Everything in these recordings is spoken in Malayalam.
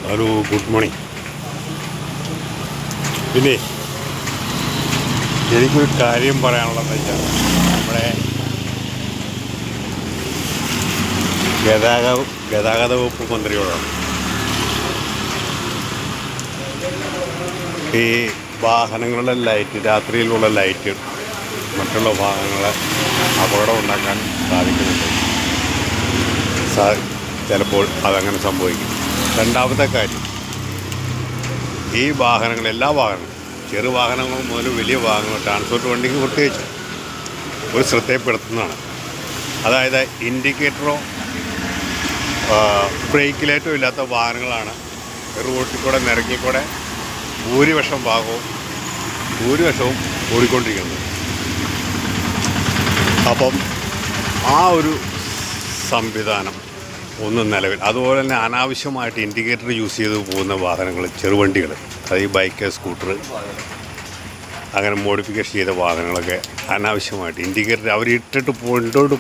Hello, good morning. പിന്നെ എനിക്കൊരു കാര്യം പറയാനുള്ളതെന്ന് വെച്ചാൽ നമ്മുടെ ഗതാഗത വകുപ്പ് മന്ത്രിയോടാണ്. ഈ വാഹനങ്ങളുടെ ലൈറ്റ്, രാത്രിയിലുള്ള ലൈറ്റ് മറ്റുള്ള ഭാഗങ്ങളെ അപകടം ഉണ്ടാക്കാൻ സാധിക്കുന്നുണ്ട്. ചിലപ്പോൾ അതങ്ങനെ സംഭവിക്കും. രണ്ടാമത്തെ കാര്യം, ഈ വാഹനങ്ങൾ, എല്ലാ വാഹനങ്ങളും, ചെറു വാഹനങ്ങൾ മുതൽ വലിയ വാഹനങ്ങൾ, ട്രാൻസ്പോർട്ട് വണ്ടിക്ക് പ്രത്യേകിച്ച് ഒരു ശ്രദ്ധയപ്പെടുത്തുന്നതാണ്. അതായത് ഇൻഡിക്കേറ്ററോ ബ്രേക്ക് ലൈറ്റോ ഇല്ലാത്ത വാഹനങ്ങളാണ് റോട്ടിൽ കൂടെ നിരക്കിക്കൂടെ ഭൂരിപക്ഷവും ഓടിക്കൊണ്ടിരിക്കുന്നത്. അപ്പം ആ ഒരു സംവിധാനം ഒന്ന് നിലവിൽ, അതുപോലെ തന്നെ അനാവശ്യമായിട്ട് ഇൻഡിക്കേറ്റർ യൂസ് ചെയ്ത് പോകുന്ന വാഹനങ്ങൾ, ചെറുവണ്ടികൾ, അതായത് ബൈക്ക്, സ്കൂട്ടർ, അങ്ങനെ മോഡിഫിക്കേഷൻ ചെയ്ത വാഹനങ്ങളൊക്കെ അനാവശ്യമായിട്ട് ഇൻഡിക്കേറ്റർ അവർ ഇട്ടിട്ട്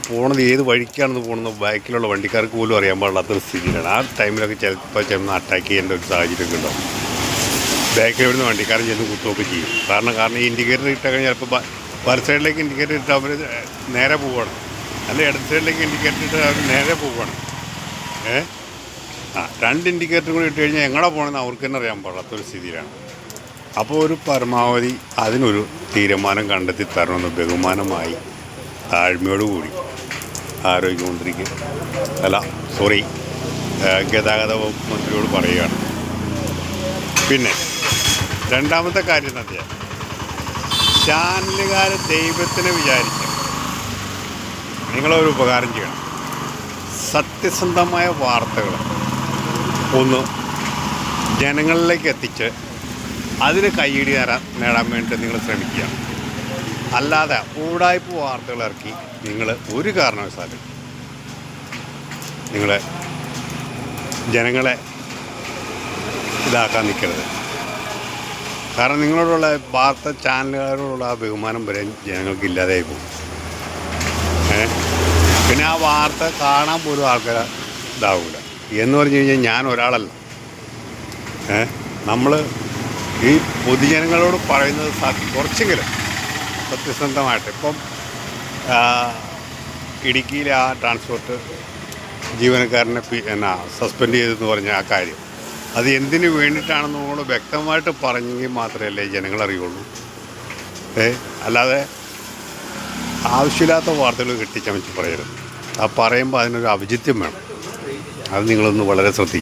പോണത് ഏത് വഴിക്കാണെന്ന് പോകുന്നത് ബൈക്കിലുള്ള വണ്ടിക്കാർക്ക് പോലും അറിയാൻ പാടില്ലാത്തൊരു സ്ഥിതിയിലാണ്. ആ ടൈമിലൊക്കെ ചിലപ്പോൾ ചെന്ന് അറ്റാക്ക് ചെയ്യേണ്ട ഒരു സാഹചര്യമൊക്കെ ഉണ്ടാവും. ബാക്കിൽ വരുന്ന വണ്ടിക്കാരൻ ചെന്ന് കുത്തുകയൊക്കെ ചെയ്യും. കാരണം ഈ ഇൻഡിക്കേറ്റർ ഇട്ടാൽ കഴിഞ്ഞാൽ ചിലപ്പോൾ വലത് സൈഡിലേക്ക് ഇൻഡിക്കേറ്റർ ഇട്ട് അവർ നേരെ പോവുകയാണ്, അല്ലെങ്കിൽ ഇടത് സൈഡിലേക്ക് ഇൻഡിക്കേറ്റർ ഇട്ട് അവർ നേരെ പോവുകയാണ്. രണ്ട് ഇൻഡിക്കേറ്റർ കൂടി ഇട്ട് കഴിഞ്ഞാൽ എങ്ങടെ പോകണമെന്ന് അവർക്ക് തന്നെ അറിയാൻ പാടാത്തൊരു സ്ഥിതിയിലാണ്. അപ്പോൾ ഒരു പരമാവധി അതിനൊരു തീരുമാനം കണ്ടെത്തി തരണമെന്ന് ബഹുമാനമായി താഴ്മയോടുകൂടി ആരോഗ്യമന്ത്രിക്ക് ഗതാഗത വകുപ്പ് മന്ത്രിയോട് പറയുകയാണ്. പിന്നെ രണ്ടാമത്തെ കാര്യം എന്ന് വെച്ചാൽ, ചാനലുകാർ ദൈവത്തിനെ വിചാരിച്ച് നിങ്ങളൊരു ഉപകാരം ചെയ്യണം. സത്യസന്ധമായ വാർത്തകൾ ഒന്ന് ജനങ്ങളിലേക്ക് എത്തിച്ച് അതിന് കയ്യടി നേടാൻ വേണ്ടി നിങ്ങൾ ശ്രമിക്കുക. അല്ലാതെ ഊടായ്പ വാർത്തകൾ ഇറക്കി നിങ്ങൾ ഒരു കാരണവശാലും നിങ്ങൾ ജനങ്ങളെ ഇതാക്കാൻ നിൽക്കരുത്. കാരണം നിങ്ങളോടുള്ള വാർത്ത ചാനലുകാരോടുള്ള ആ ബഹുമാനം വരെ ജനങ്ങൾക്ക് ഇല്ലാതെയായി പോകും. പിന്നെ ആ വാർത്ത കാണാൻ പോലും ആൾക്കാർ ഇതാവില്ല. എന്ന് പറഞ്ഞു കഴിഞ്ഞാൽ ഞാൻ ഒരാളല്ല, നമ്മൾ ഈ പൊതുജനങ്ങളോട് പറയുന്നത് കുറച്ചെങ്കിലും സത്യസന്ധമായിട്ട്. ഇപ്പം ഇടുക്കിയിലെ ആ ട്രാൻസ്പോർട്ട് ജീവനക്കാരനെ സസ്പെൻഡ് ചെയ്തെന്ന് പറഞ്ഞ ആ കാര്യം, അത് എന്തിനു വേണ്ടിയിട്ടാണെന്ന് നമ്മൾ വ്യക്തമായിട്ട് പറഞ്ഞെങ്കിൽ മാത്രമല്ലേ ജനങ്ങളറിയുള്ളൂ. അല്ലാതെ ആവശ്യമില്ലാത്ത വാർത്തകൾ കെട്ടിച്ചമച്ച് പറയരുത്. ആ പറയുമ്പോൾ അതിനൊരു ഔചിത്യം വേണം. അത് നിങ്ങളൊന്ന് വളരെ ശ്രദ്ധിക്കും.